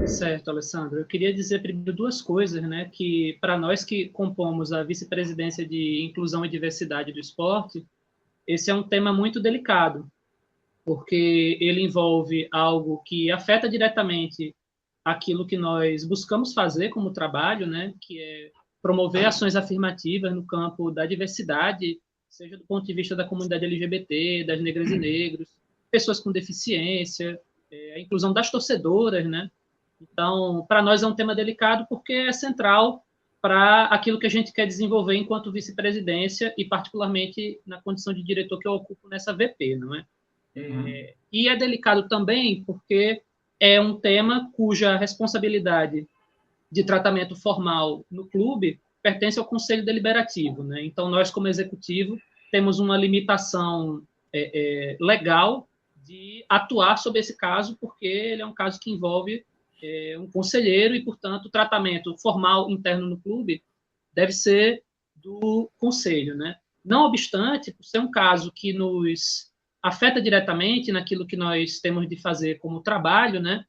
Certo, Alessandro. Eu queria dizer primeiro duas coisas, né? Que para nós que compomos a vice-presidência de Inclusão e Diversidade do Esporte, esse é um tema muito delicado, porque ele envolve algo que afeta diretamente aquilo que nós buscamos fazer como trabalho, né? Que é promover ações afirmativas no campo da diversidade, seja do ponto de vista da comunidade LGBT, das negras e negros, pessoas com deficiência, a inclusão das torcedoras, né? Então, para nós é um tema delicado porque é central para aquilo que a gente quer desenvolver enquanto vice-presidência e particularmente na condição de diretor que eu ocupo nessa VP, não é? E é delicado também porque é um tema cuja responsabilidade de tratamento formal no clube pertence ao Conselho Deliberativo, né? Então, nós, como executivo, temos uma limitação legal de atuar sobre esse caso, porque ele é um caso que envolve um conselheiro e, portanto, o tratamento formal interno no clube deve ser do conselho, né? Não obstante, por ser um caso que nos afeta diretamente naquilo que nós temos de fazer como trabalho, né?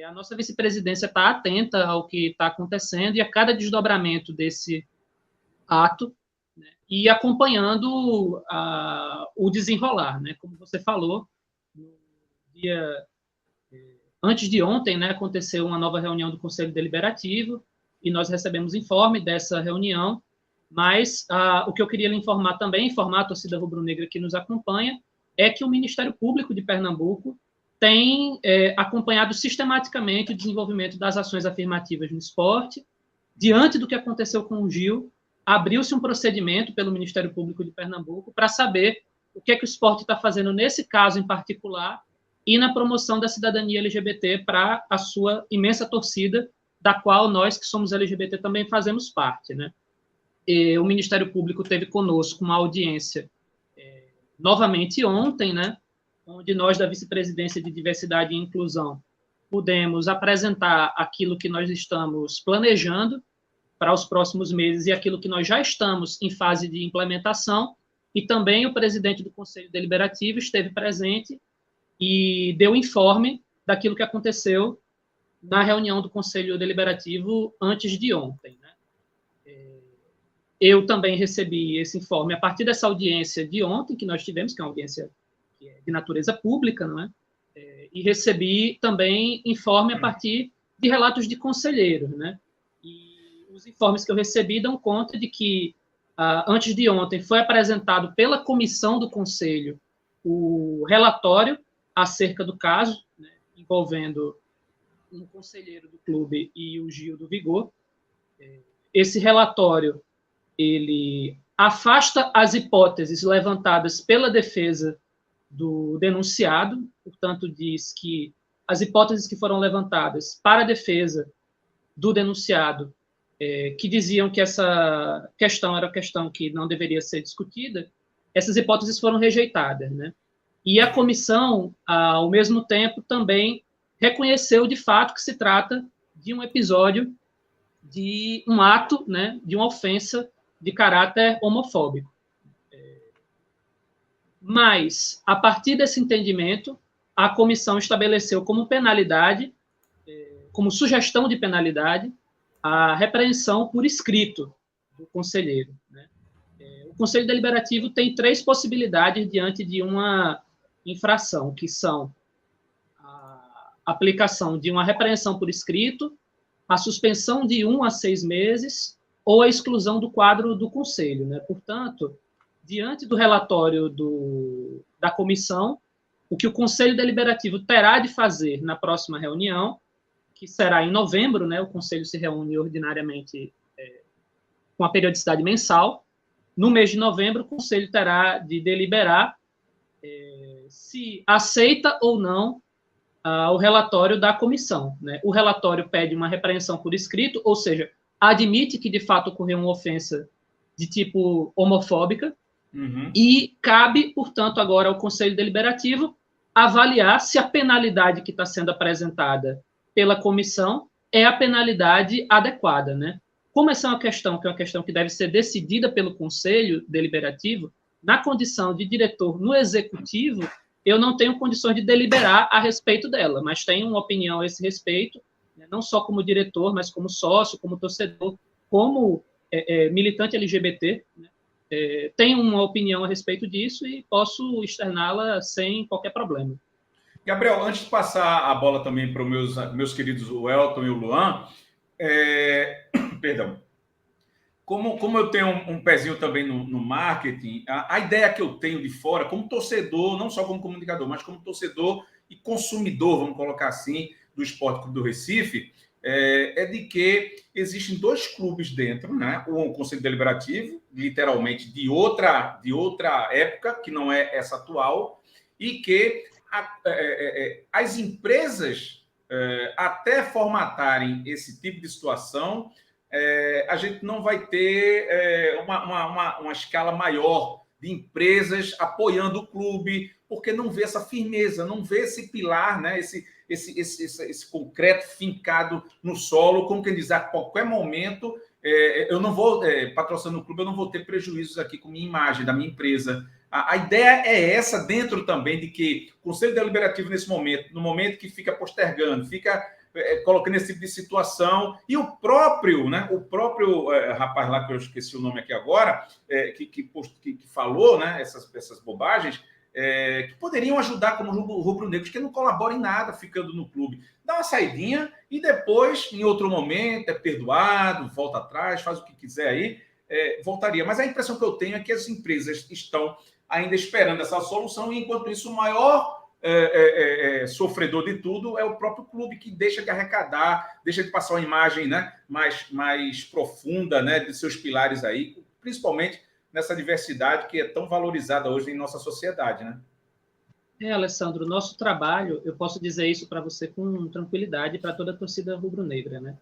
A nossa vice-presidência está atenta ao que está acontecendo e a cada desdobramento desse ato, né, e acompanhando o desenrolar, né? Como você falou, no dia antes de ontem, né, aconteceu uma nova reunião do Conselho Deliberativo e nós recebemos informe dessa reunião, mas o que eu queria lhe informar também, informar a torcida rubro-negra que nos acompanha, é que o Ministério Público de Pernambuco tem acompanhado sistematicamente o desenvolvimento das ações afirmativas no esporte. Diante do que aconteceu com o Gil, abriu-se um procedimento pelo Ministério Público de Pernambuco para saber o que é que o esporte está fazendo nesse caso em particular e na promoção da cidadania LGBT para a sua imensa torcida, da qual nós, que somos LGBT, também fazemos parte, né? E o Ministério Público teve conosco uma audiência novamente ontem, né? Onde nós, da Vice-Presidência de Diversidade e Inclusão, pudemos apresentar aquilo que nós estamos planejando para os próximos meses e aquilo que nós já estamos em fase de implementação, e também o presidente do Conselho Deliberativo esteve presente e deu informe daquilo que aconteceu na reunião do Conselho Deliberativo antes de ontem, né? Eu também recebi esse informe a partir dessa audiência de ontem, que nós tivemos, que é uma audiência de natureza pública, não é? E recebi também informe a partir de relatos de conselheiros, né? E os informes que eu recebi dão conta de que, antes de ontem, foi apresentado pela comissão do Conselho o relatório acerca do caso, né, envolvendo um conselheiro do clube e o Gil do Vigor. Esse relatório, ele afasta as hipóteses levantadas pela defesa do denunciado, portanto, diz que as hipóteses que foram levantadas para a defesa do denunciado, que diziam que essa questão era questão que não deveria ser discutida, essas hipóteses foram rejeitadas, né? E a comissão, ao mesmo tempo, também reconheceu de fato que se trata de um episódio, de um ato, né, de uma ofensa de caráter homofóbico. Mas, a partir desse entendimento, a comissão estabeleceu como penalidade, como sugestão de penalidade, a repreensão por escrito do conselheiro, né? O Conselho Deliberativo tem 3 possibilidades diante de uma infração, que são a aplicação de uma repreensão por escrito, a suspensão de 1 a 6 meses ou a exclusão do quadro do Conselho, né? Portanto, diante do relatório da comissão, o que o Conselho Deliberativo terá de fazer na próxima reunião, que será em novembro, né? O Conselho se reúne ordinariamente com a periodicidade mensal. No mês de novembro, o Conselho terá de deliberar se aceita ou não o relatório da comissão, né? O relatório pede uma repreensão por escrito, ou seja, admite que de fato ocorreu uma ofensa de tipo homofóbica, e cabe, portanto, agora ao Conselho Deliberativo avaliar se a penalidade que está sendo apresentada pela comissão é a penalidade adequada, né? Como essa é uma questão que deve ser decidida pelo Conselho Deliberativo, na condição de diretor no Executivo, eu não tenho condições de deliberar a respeito dela, mas tenho uma opinião a esse respeito, né? Não só como diretor, mas como sócio, como torcedor, como militante LGBT, né? Tenho uma opinião a respeito disso e posso externá-la sem qualquer problema. Gabriel, antes de passar a bola também para os meus queridos o Elton e o Luan, perdão, como eu tenho um pezinho também no marketing, a ideia que eu tenho de fora, como torcedor, não só como comunicador, mas como torcedor e consumidor, vamos colocar assim, do Esporte Clube do Recife, é de que existem dois clubes dentro, né? O Conselho Deliberativo, literalmente de outra época, que não é essa atual, e que as empresas, até formatarem esse tipo de situação, a gente não vai ter uma escala maior de empresas apoiando o clube, porque não vê essa firmeza, não vê esse pilar, né? esse concreto fincado no solo, como quem diz, a qualquer momento, eu não vou, patrocinando o clube, eu não vou ter prejuízos aqui com minha imagem, da minha empresa. A ideia é essa, dentro também de que o Conselho Deliberativo, nesse momento, no momento que fica postergando, fica colocando esse tipo de situação, e o próprio rapaz lá, que eu esqueci o nome aqui agora, que falou, né, essas bobagens, que poderiam ajudar como rubro-negros, que não colaboram em nada ficando no clube. Dá uma saidinha e depois, em outro momento, é perdoado, volta atrás, faz o que quiser aí, voltaria. Mas a impressão que eu tenho é que as empresas estão ainda esperando essa solução, e enquanto isso o maior sofredor de tudo é o próprio clube, que deixa de arrecadar, deixa de passar uma imagem, né, mais profunda, né, de seus pilares aí, principalmente nessa diversidade que é tão valorizada hoje em nossa sociedade, né? Alessandro, nosso trabalho, eu posso dizer isso para você com tranquilidade, para toda a torcida rubro-negra, né?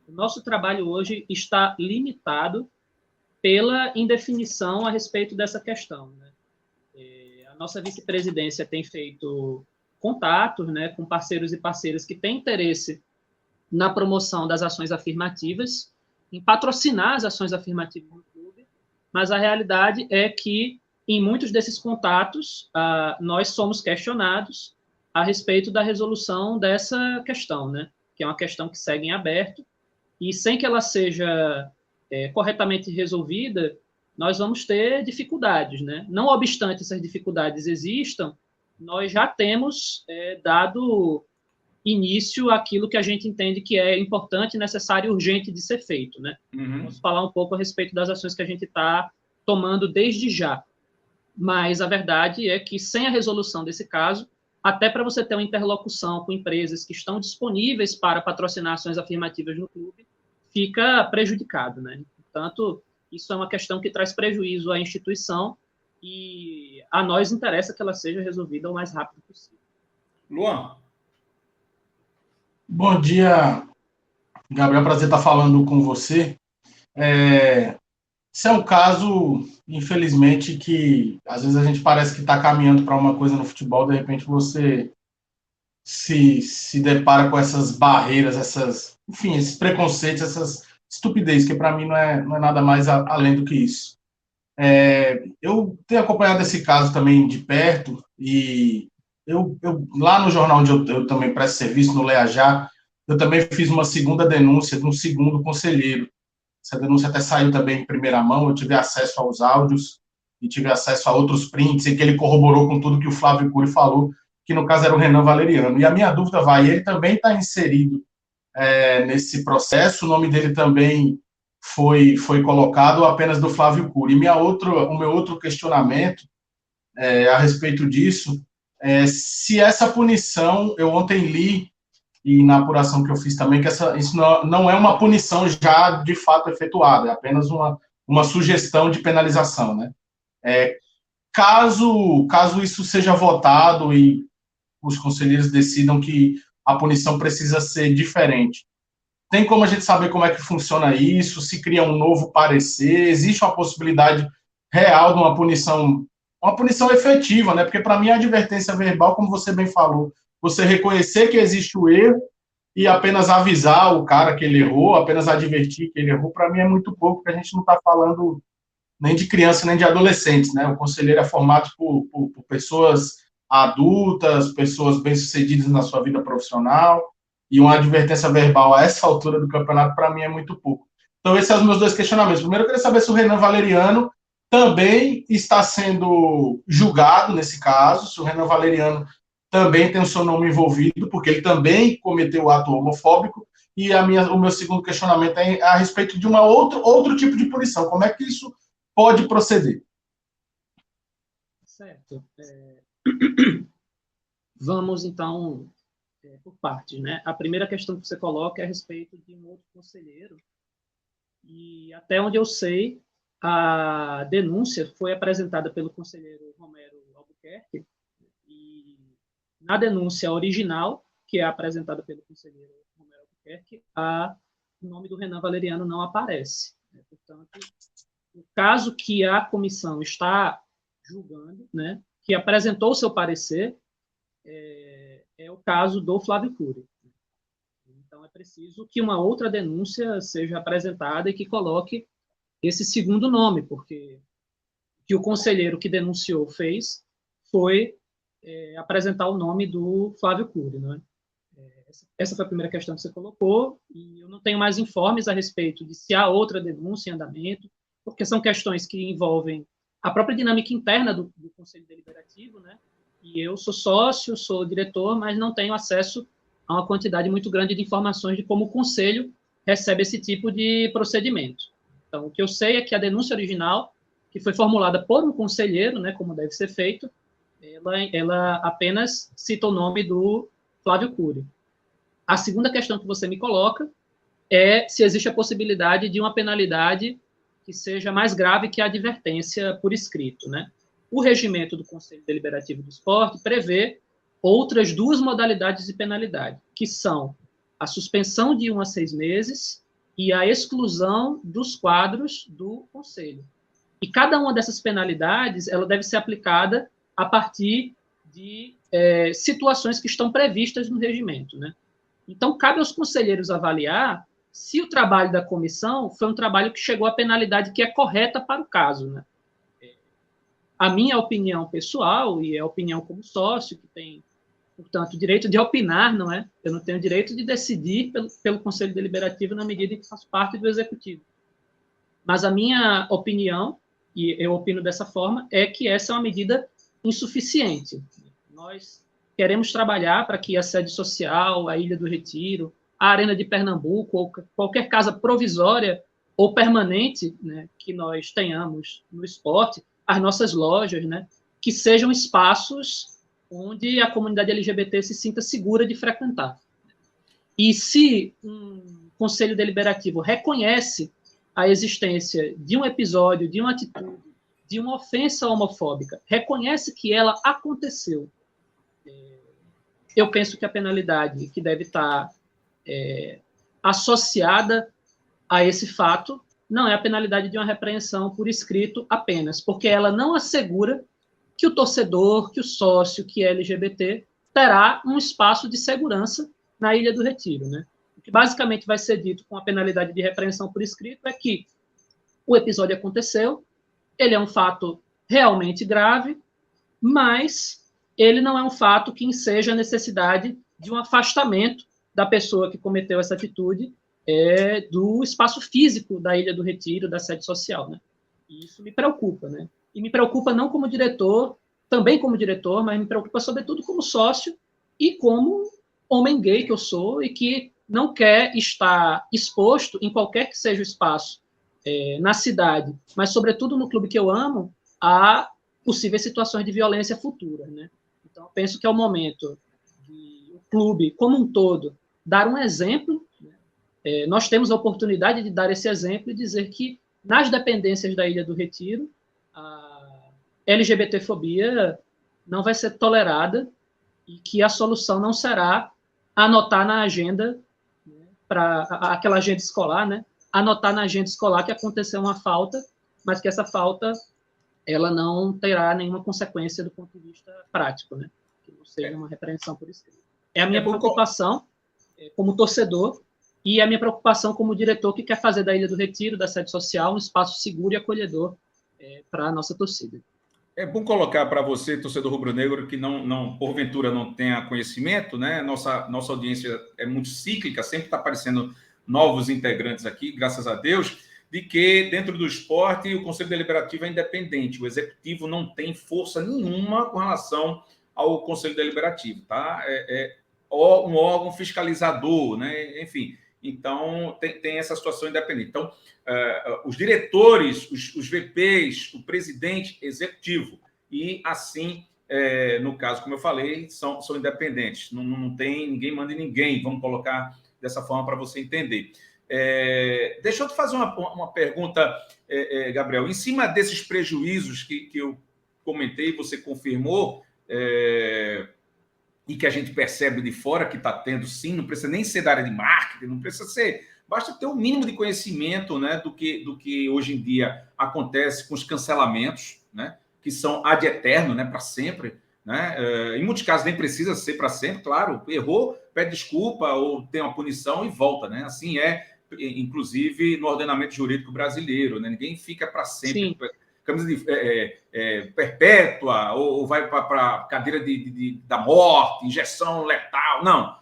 O nosso trabalho hoje está limitado pela indefinição a respeito dessa questão, né? A nossa vice-presidência tem feito contatos, né, com parceiros e parceiras que têm interesse na promoção das ações afirmativas, em patrocinar as ações afirmativas do clube, mas a realidade é que, em muitos desses contatos, nós somos questionados a respeito da resolução dessa questão, né, que é uma questão que segue em aberto, e sem que ela seja corretamente resolvida, nós vamos ter dificuldades, né? Não obstante essas dificuldades existam, nós já temos dado início àquilo que a gente entende que é importante, necessário e urgente de ser feito, né? Uhum. Vamos falar um pouco a respeito das ações que a gente está tomando desde já. Mas a verdade é que, sem a resolução desse caso, até para você ter uma interlocução com empresas que estão disponíveis para patrocinar ações afirmativas no clube, fica prejudicado, né? Portanto, isso é uma questão que traz prejuízo à instituição e a nós interessa que ela seja resolvida o mais rápido possível. Luan. Bom dia, Gabriel. Prazer estar falando com você. Esse é um caso, infelizmente, que às vezes a gente parece que está caminhando para uma coisa no futebol, de repente você se depara com essas barreiras, enfim, esses preconceitos, essas estupidez, que para mim não é nada mais além do que isso. Eu tenho acompanhado esse caso também de perto, e eu lá no jornal onde eu também presto serviço, no Leajá, eu também fiz uma segunda denúncia de um segundo conselheiro. Essa denúncia até saiu também em primeira mão, eu tive acesso aos áudios e tive acesso a outros prints, em que ele corroborou com tudo que o Flávio Cury falou, que no caso era o Renan Valeriano. E a minha dúvida ele também está inserido nesse processo, o nome dele também foi colocado, apenas do Flávio Cury. E o meu outro questionamento a respeito disso se essa punição, eu ontem li, e na apuração que eu fiz também, que isso não é uma punição já de fato efetuada, é apenas uma sugestão de penalização, né? Caso isso seja votado e os conselheiros decidam que a punição precisa ser diferente, tem como a gente saber como é que funciona isso, se cria um novo parecer, existe uma possibilidade real de uma punição efetiva, né? Porque para mim a advertência verbal, como você bem falou, você reconhecer que existe o erro e apenas avisar o cara que ele errou, apenas advertir que ele errou, para mim é muito pouco, porque a gente não está falando nem de criança, nem de adolescentes, né? O conselheiro é formado por pessoas adultas, pessoas bem-sucedidas na sua vida profissional, E uma advertência verbal a essa altura do campeonato, para mim, é muito pouco. Então, esses são os meus dois questionamentos. Primeiro, eu queria saber se o Renan Valeriano também está sendo julgado nesse caso, se o Renan Valeriano também tem o seu nome envolvido, porque ele também cometeu o ato homofóbico. E o meu segundo questionamento é a respeito de outro tipo de punição. Como é que isso pode proceder? Certo. Vamos, então, por partes, né? A primeira questão que você coloca é a respeito de um outro conselheiro. E, até onde eu sei, a denúncia foi apresentada pelo conselheiro Romero Albuquerque, e na denúncia original, que é apresentada pelo conselheiro Romero Albuquerque, o nome do Renan Valeriano não aparece. Né? Portanto, o caso que a comissão está julgando, né, que apresentou o seu parecer, é o caso do Flávio Cury. Então, é preciso que uma outra denúncia seja apresentada e que coloque esse segundo nome, porque o que o conselheiro que denunciou fez foi apresentar o nome do Flávio Cury. Né? Essa foi a primeira questão que você colocou, e eu não tenho mais informes a respeito de se há outra denúncia em andamento, porque são questões que envolvem a própria dinâmica interna do Conselho Deliberativo, né? E eu sou sócio, sou diretor, mas não tenho acesso a uma quantidade muito grande de informações de como o Conselho recebe esse tipo de procedimento. Então, o que eu sei é que a denúncia original, que foi formulada por um conselheiro, né, como deve ser feito, ela apenas cita o nome do Flávio Cury. A segunda questão que você me coloca é se existe a possibilidade de uma penalidade que seja mais grave que a advertência por escrito, né? O regimento do Conselho Deliberativo do Esporte prevê outras duas modalidades de penalidade, que são a suspensão de 1 a 6 meses e a exclusão dos quadros do Conselho. E cada uma dessas penalidades ela deve ser aplicada a partir de situações que estão previstas no regimento, né? Então, cabe aos conselheiros avaliar se o trabalho da comissão foi um trabalho que chegou à penalidade que é correta para o caso, né? A minha opinião pessoal, e a opinião como sócio, que tem, portanto, o direito de opinar, não é? Eu não tenho o direito de decidir pelo Conselho Deliberativo na medida em que faço parte do Executivo. Mas a minha opinião, e eu opino dessa forma, é que essa é uma medida insuficiente. Nós queremos trabalhar para que a sede social, a Ilha do Retiro, a Arena de Pernambuco, ou qualquer casa provisória ou permanente, né, que nós tenhamos no esporte, as nossas lojas, né, que sejam espaços onde a comunidade LGBT se sinta segura de frequentar. E se um conselho deliberativo reconhece a existência de um episódio, de uma atitude, de uma ofensa homofóbica, reconhece que ela aconteceu, eu penso que a penalidade que deve estar associada a esse fato não é a penalidade de uma repreensão por escrito apenas, porque ela não assegura que o torcedor, que o sócio, que é LGBT, terá um espaço de segurança na Ilha do Retiro, né? O que basicamente vai ser dito com a penalidade de repreensão por escrito é que o episódio aconteceu, ele é um fato realmente grave, mas ele não é um fato que enseja a necessidade de um afastamento da pessoa que cometeu essa atitude do espaço físico da Ilha do Retiro, da sede social, né? E isso me preocupa, né? E me preocupa não como diretor, também como diretor, mas me preocupa sobretudo como sócio e como homem gay que eu sou e que não quer estar exposto em qualquer que seja o espaço na cidade, mas sobretudo no clube que eu amo, a possíveis situações de violência futura, né? Então, eu penso que é o momento de o clube, como um todo, dar um exemplo. Nós temos a oportunidade de dar esse exemplo e dizer que, nas dependências da Ilha do Retiro, a LGBTfobia não vai ser tolerada e que a solução não será anotar na agenda, né, para aquela agenda escolar, né, anotar na agenda escolar que aconteceu uma falta, mas que essa falta ela não terá nenhuma consequência do ponto de vista prático, né, que não seja uma repreensão por escrito. É a minha preocupação como torcedor e a minha preocupação como diretor que quer fazer da Ilha do Retiro, da sede social, um espaço seguro e acolhedor para a nossa torcida. É bom colocar para você, torcedor rubro-negro, que porventura não tenha conhecimento, né? Nossa audiência é muito cíclica, sempre está aparecendo novos integrantes aqui, graças a Deus, de que dentro do esporte o Conselho Deliberativo é independente, o Executivo não tem força nenhuma com relação ao Conselho Deliberativo, tá? Um órgão fiscalizador, né? Enfim, então tem essa situação independente. Então, os diretores, os VPs, o presidente executivo, e assim, no caso, como eu falei, são independentes, não tem, ninguém manda em ninguém, vamos colocar dessa forma para você entender. Deixa eu te fazer uma pergunta, Gabriel, em cima desses prejuízos que eu comentei, você confirmou, e que a gente percebe de fora que está tendo, sim, não precisa nem ser da área de marketing, não precisa ser, basta ter um mínimo de conhecimento, né, do que hoje em dia acontece com os cancelamentos, né, que são ad eterno, né, para sempre, né, em muitos casos nem precisa ser para sempre, claro, errou, pede desculpa ou tem uma punição e volta, né, assim inclusive no ordenamento jurídico brasileiro, né, ninguém fica para sempre. Sim. Camisa perpétua, ou vai para a cadeira da morte, injeção letal, não.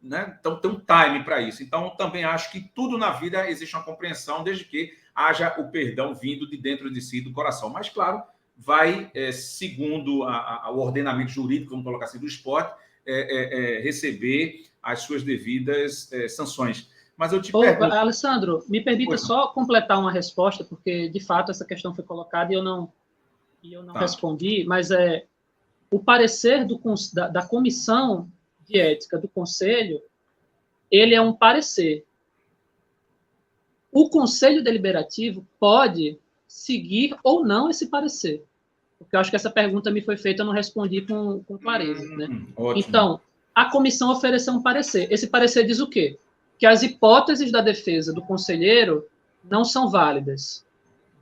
Né? Então, tem um time para isso. Então, também acho que tudo na vida existe uma compreensão, desde que haja o perdão vindo de dentro de si, do coração. Mas, claro, vai, segundo o ordenamento jurídico, vamos colocar assim, do esporte, receber as suas devidas sanções. Mas eu te pergunto... Alessandro, me permita só completar uma resposta, porque, de fato, essa questão foi colocada e eu não respondi, mas o parecer da Comissão de Ética do Conselho, ele é um parecer. O Conselho Deliberativo pode seguir ou não esse parecer. Porque eu acho que essa pergunta me foi feita, eu não respondi com clareza. Né? Então, a comissão ofereceu um parecer. Esse parecer diz o quê? Que as hipóteses da defesa do conselheiro não são válidas.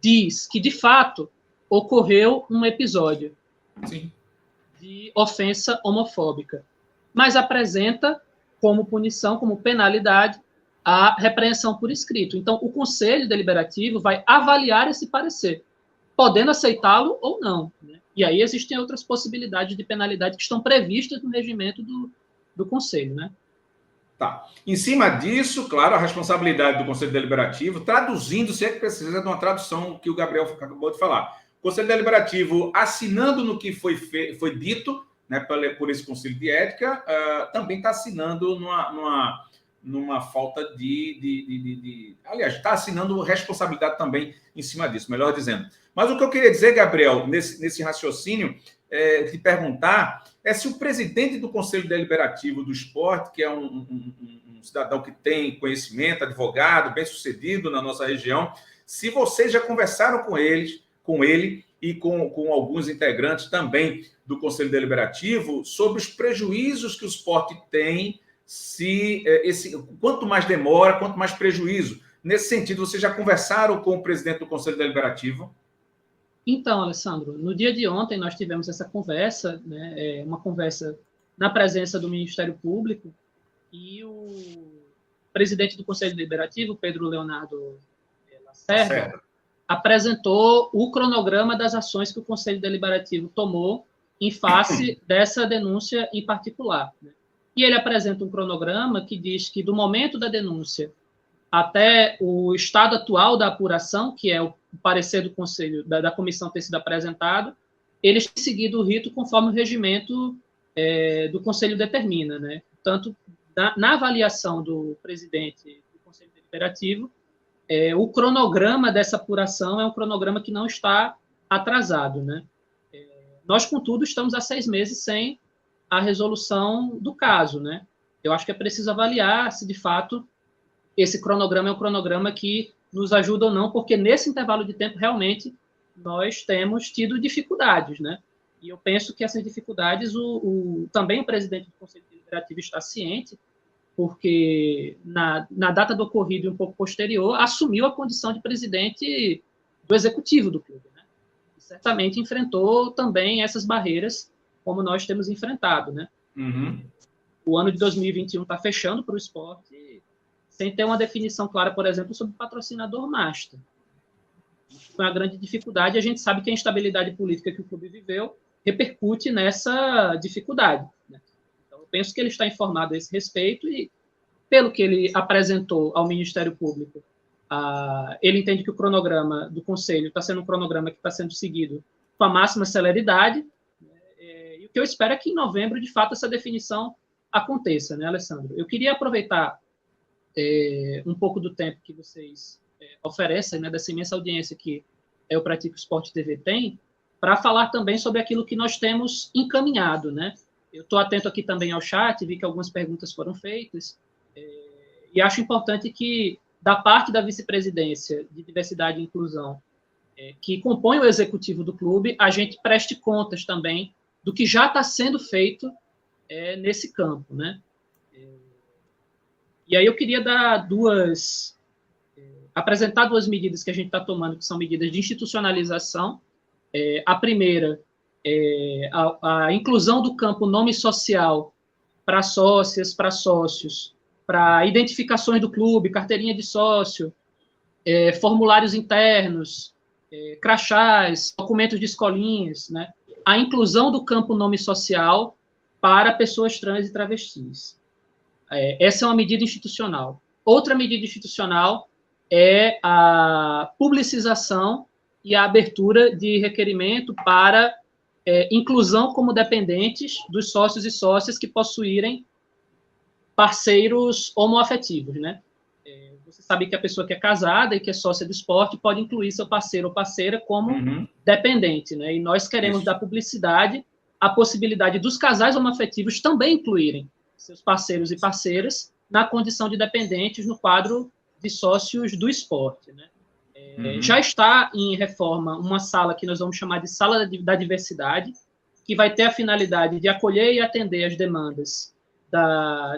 Diz que, de fato, ocorreu um episódio de ofensa homofóbica, mas apresenta como punição, como penalidade, a repreensão por escrito. Então, o Conselho Deliberativo vai avaliar esse parecer, podendo aceitá-lo ou não. Né? E aí existem outras possibilidades de penalidade que estão previstas no regimento do Conselho, né? Tá. Em cima disso, claro, a responsabilidade do Conselho Deliberativo, traduzindo, se é que precisa de uma tradução que o Gabriel acabou de falar. O Conselho Deliberativo, assinando no que foi dito, né, por esse Conselho de Ética, também está assinando numa falta aliás, está assinando responsabilidade também em cima disso, melhor dizendo. Mas o que eu queria dizer, Gabriel, nesse raciocínio, te perguntar se o presidente do Conselho Deliberativo do Esporte, que é um cidadão que tem conhecimento, advogado, bem-sucedido na nossa região, se vocês já conversaram com ele e com alguns integrantes também do Conselho Deliberativo sobre os prejuízos que o esporte tem, quanto mais demora, quanto mais prejuízo. Nesse sentido, vocês já conversaram com o presidente do Conselho Deliberativo? Então, Alessandro, no dia de ontem nós tivemos essa conversa, né, uma conversa na presença do Ministério Público, e o presidente do Conselho Deliberativo, Pedro Leonardo Lacerda, apresentou o cronograma das ações que o Conselho Deliberativo tomou em face dessa denúncia em particular. Né? E ele apresenta um cronograma que diz que, do momento da denúncia até o estado atual da apuração, que é o parecer do Conselho, da comissão ter sido apresentado, eles têm seguido o rito conforme o regimento do Conselho determina. Né? Portanto, na avaliação do presidente do Conselho Deliberativo, o cronograma dessa apuração é um cronograma que não está atrasado. Né? Nós, contudo, estamos há 6 meses sem a resolução do caso. Né? Eu acho que é preciso avaliar se, de fato, esse cronograma é um cronograma que nos ajuda ou não, porque nesse intervalo de tempo, realmente, nós temos tido dificuldades, né? E eu penso que essas dificuldades, também o presidente do Conselho Deliberativo está ciente, porque na data do ocorrido e um pouco posterior, assumiu a condição de presidente do executivo do clube, né? E certamente enfrentou também essas barreiras, como nós temos enfrentado, né? Uhum. O ano de 2021 está fechando para o esporte, sem ter uma definição clara, por exemplo, sobre o patrocinador master. Foi uma grande dificuldade, e a gente sabe que a instabilidade política que o clube viveu repercute nessa dificuldade, né? Então, eu penso que ele está informado a esse respeito e, pelo que ele apresentou ao Ministério Público, ele entende que o cronograma do Conselho está sendo um cronograma que está sendo seguido com a máxima celeridade, e o que eu espero é que em novembro, de fato, essa definição aconteça, né, Alessandro? Eu queria aproveitar um pouco do tempo que vocês oferecem, né, dessa imensa audiência que o Pratique Esporte TV tem, para falar também sobre aquilo que nós temos encaminhado, né? Eu estou atento aqui também ao chat, vi que algumas perguntas foram feitas, e acho importante que, da parte da vice-presidência de Diversidade e Inclusão, que compõe o executivo do clube, a gente preste contas também do que já está sendo feito nesse campo, né? E aí eu queria apresentar duas medidas que a gente está tomando, que são medidas de institucionalização. A primeira é a inclusão do campo nome social para sócias, para sócios, para identificações do clube, carteirinha de sócio, formulários internos, crachás, documentos de escolinhas, né? A inclusão do campo nome social para pessoas trans e travestis. Essa é uma medida institucional. Outra medida institucional é a publicização e a abertura de requerimento para inclusão como dependentes dos sócios e sócias que possuírem parceiros homoafetivos, né? Você sabe que a pessoa que é casada e que é sócia do esporte pode incluir seu parceiro ou parceira como dependente, né? E nós queremos dar publicidade à possibilidade dos casais homoafetivos também incluírem seus parceiros e parceiras na condição de dependentes no quadro de sócios do esporte, né? Já está em reforma uma sala que nós vamos chamar de Sala da Diversidade, que vai ter a finalidade de acolher e atender as demandas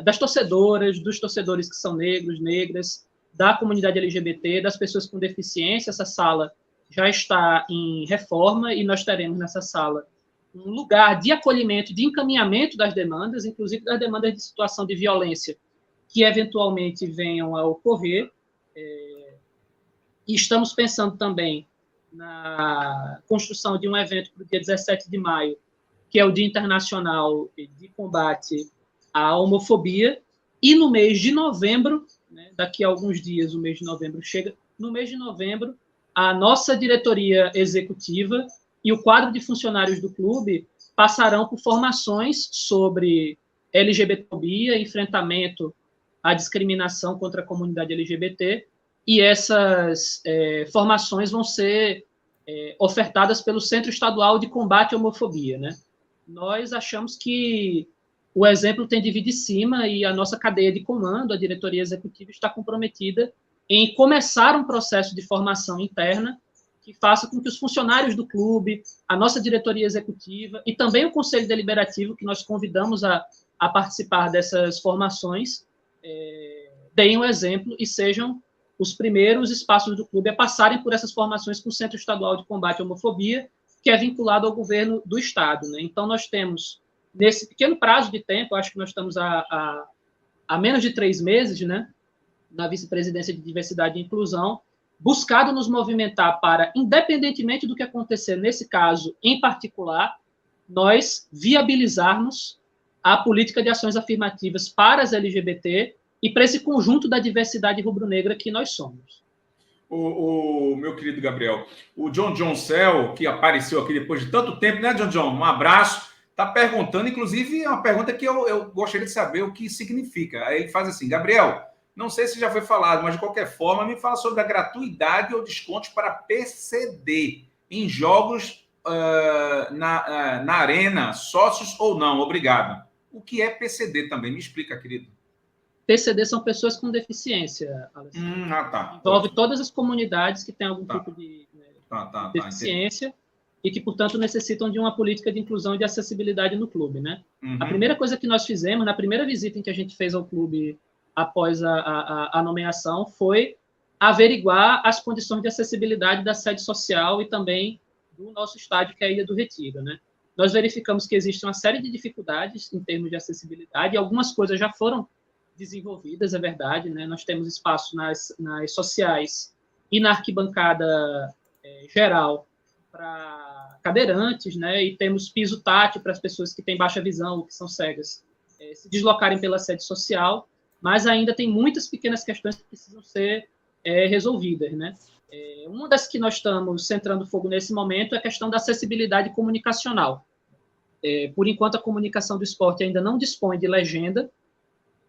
das torcedoras, dos torcedores que são negros, negras, da comunidade LGBT, das pessoas com deficiência. Essa sala já está em reforma e nós teremos nessa sala um lugar de acolhimento, de encaminhamento das demandas, inclusive das demandas de situação de violência que eventualmente venham a ocorrer. E estamos pensando também na construção de um evento para o dia 17 de maio, que é o Dia Internacional de Combate à Homofobia, e no mês de novembro, né, daqui a alguns dias o mês de novembro chega, no mês de novembro, a nossa diretoria executiva e o quadro de funcionários do clube passarão por formações sobre LGBTfobia, enfrentamento à discriminação contra a comunidade LGBT, e essas formações vão ser ofertadas pelo Centro Estadual de Combate à Homofobia, né? Nós achamos que o exemplo tem de vir de cima e a nossa cadeia de comando, a diretoria executiva, está comprometida em começar um processo de formação interna que faça com que os funcionários do clube, a nossa diretoria executiva e também o Conselho Deliberativo, que nós convidamos a participar dessas formações, deem um exemplo e sejam os primeiros espaços do clube a passarem por essas formações com o Centro Estadual de Combate à Homofobia, que é vinculado ao governo do Estado, né? Então, nós temos, nesse pequeno prazo de tempo, acho que nós estamos a menos de 3 meses, né, na vice-presidência de Diversidade e Inclusão, buscado nos movimentar para, independentemente do que acontecer nesse caso em particular, nós viabilizarmos a política de ações afirmativas para as LGBT e para esse conjunto da diversidade rubro-negra que nós somos. O meu querido Gabriel, o John Cell, que apareceu aqui depois de tanto tempo, né, John? Um abraço. Está perguntando, inclusive, é uma pergunta que eu gostaria de saber o que significa. Aí ele faz assim: Gabriel, não sei se já foi falado, mas de qualquer forma, me fala sobre a gratuidade ou descontos para PCD em jogos na arena, sócios ou não. Obrigado. O que é PCD também? Me explica, querido. PCD são pessoas com deficiência, Alessandro. Tá. Envolve todas as comunidades que têm algum tipo de deficiência e que, portanto, necessitam de uma política de inclusão e de acessibilidade no clube, né? A primeira coisa que nós fizemos, na primeira visita em que a gente fez ao clube após a nomeação, foi averiguar as condições de acessibilidade da sede social e também do nosso estádio, que é a Ilha do Retiro, né? Nós verificamos que existe uma série de dificuldades em termos de acessibilidade, e algumas coisas já foram desenvolvidas, é verdade, né? Nós temos espaço nas sociais e na arquibancada geral para cadeirantes, né, e temos piso tátil para as pessoas que têm baixa visão ou que são cegas se deslocarem pela sede social, mas ainda tem muitas pequenas questões que precisam ser resolvidas, né? Uma das que nós estamos centrando fogo nesse momento é a questão da acessibilidade comunicacional. Por enquanto, a comunicação do esporte ainda não dispõe de legenda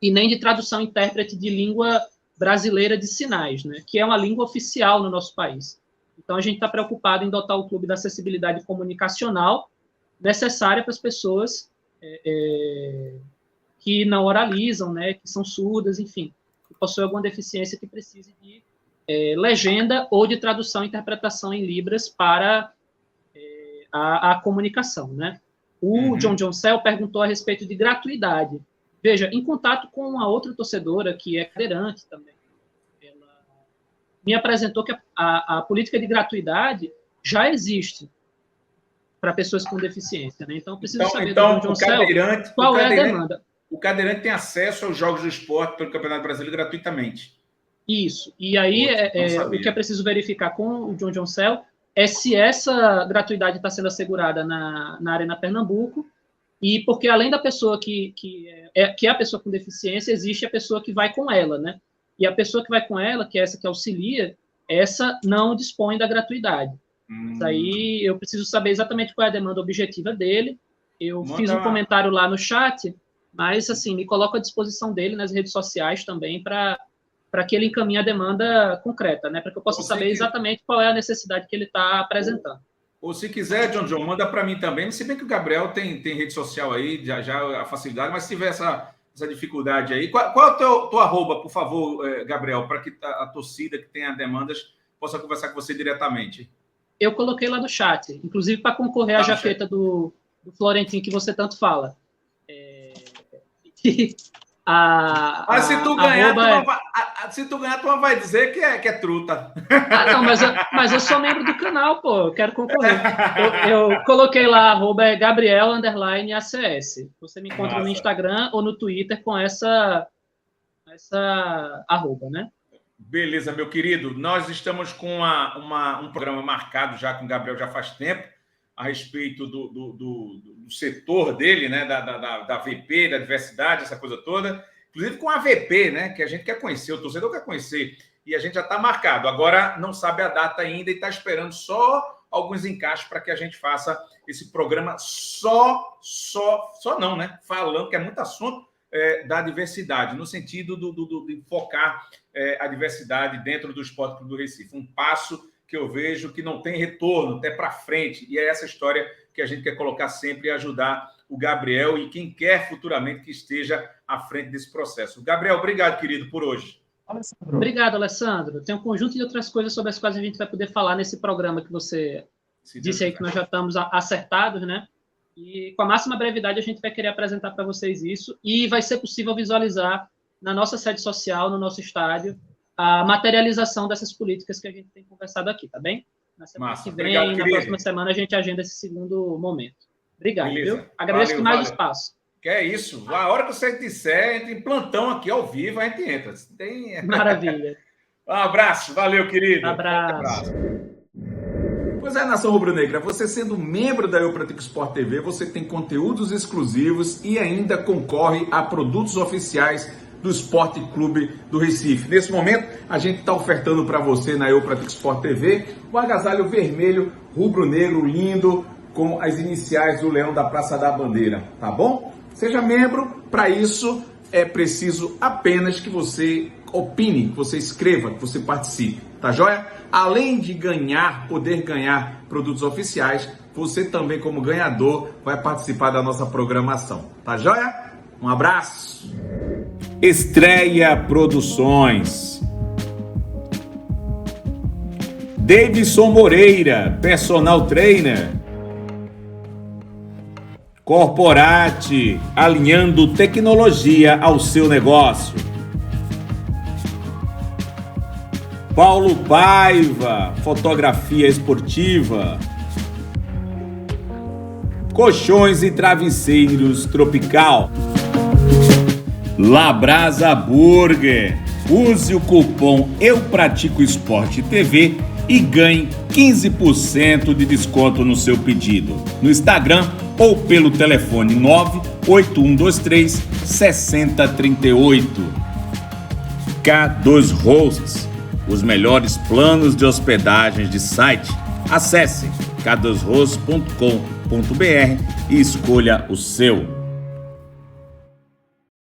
e nem de tradução intérprete de língua brasileira de sinais, né, que é uma língua oficial no nosso país. Então, a gente está preocupado em dotar o clube da acessibilidade comunicacional necessária para as pessoas que não oralizam, né, que são surdas, enfim, que possuem alguma deficiência que precise de legenda ou de tradução e interpretação em libras para a comunicação, né? O John Cell perguntou a respeito de gratuidade. Veja, em contato com uma outra torcedora, que é cadeirante também, ela me apresentou que a política de gratuidade já existe para pessoas com deficiência, né? Então, preciso saber do John Cell qual é a demanda. O cadeirante tem acesso aos jogos do esporte pelo Campeonato Brasileiro gratuitamente. Isso. E aí, o que é preciso verificar com o John Cell é se essa gratuidade está sendo assegurada na Arena Pernambuco, e porque além da pessoa que é a pessoa com deficiência, existe a pessoa que vai com ela, né? E a pessoa que vai com ela, que é essa que auxilia, essa não dispõe da gratuidade. Mas aí eu preciso saber exatamente qual é a demanda objetiva dele. Eu fiz um comentário lá no chat, mas, assim, me coloco à disposição dele nas redes sociais também para que ele encaminhe a demanda concreta, né? Para que eu possa saber exatamente qual é a necessidade que ele está apresentando. Ou se quiser, John, manda para mim também. Se bem que o Gabriel tem rede social aí, já a facilidade, mas se tiver essa dificuldade aí. Qual é o teu arroba, por favor, Gabriel, para que a torcida que tenha demandas possa conversar com você diretamente? Eu coloquei lá no chat, inclusive para concorrer à jaqueta do Florentino que você tanto fala. Mas se tu ganhar, tu vai dizer que é truta. Não, mas eu sou membro do canal, pô, eu quero concorrer. Eu coloquei lá, @Gabriel_ACS. Você me encontra no Instagram ou no Twitter com essa arroba, né? Beleza, meu querido. Nós estamos com um programa marcado já com o Gabriel já faz tempo, a respeito do setor dele, né, da VP, da diversidade, essa coisa toda, inclusive com a VP, né, que a gente quer conhecer, o torcedor quer conhecer, e a gente já está marcado. Agora não sabe a data ainda e está esperando só alguns encaixes para que a gente faça esse programa só não, né, falando que é muito assunto da diversidade, no sentido de focar a diversidade dentro do Esporte Clube do Recife. Um passo que eu vejo que não tem retorno até para frente, e é essa história que a gente quer colocar sempre e ajudar o Gabriel e quem quer futuramente que esteja à frente desse processo. Gabriel, obrigado, querido, por hoje. Obrigado, Alessandro. Tem um conjunto de outras coisas sobre as quais a gente vai poder falar nesse programa que você disse aí que nós já estamos acertados, né? E com a máxima brevidade a gente vai querer apresentar para vocês isso e vai ser possível visualizar na nossa sede social, no nosso estádio, a materialização dessas políticas que a gente tem conversado aqui, tá bem? Na semana que vem, obrigado, na próxima semana, a gente agenda esse segundo momento. Obrigado, viu? Agradeço demais o espaço. Que é isso. A hora que você disser, entra em plantão aqui ao vivo, a gente entra. Maravilha. Um abraço. Valeu, querido. Abraço. Pois é, Nação Rubro-Negra, você sendo membro da Eu Pratico Sport TV, você tem conteúdos exclusivos e ainda concorre a produtos oficiais do Esporte Clube do Recife. Nesse momento, a gente está ofertando para você na Eu Pratico Sport TV o agasalho vermelho, rubro-negro, lindo, com as iniciais do Leão da Praça da Bandeira, tá bom? Seja membro. Para isso é preciso apenas que você opine, que você escreva, que você participe, tá joia? Além de poder ganhar produtos oficiais, você também, como ganhador, vai participar da nossa programação, tá joia? Um abraço! Estreia Produções. Davidson Moreira, personal trainer. Corporate, alinhando tecnologia ao seu negócio. Paulo Paiva, fotografia esportiva. Colchões e travesseiros Tropical. Labrasa Burger. Use o cupom Eu Pratico Esporte TV e ganhe 15% de desconto no seu pedido. No Instagram ou pelo telefone 98123 6038. K2 Hosts, os melhores planos de hospedagens de site. Acesse k2hosts.com.br e escolha o seu.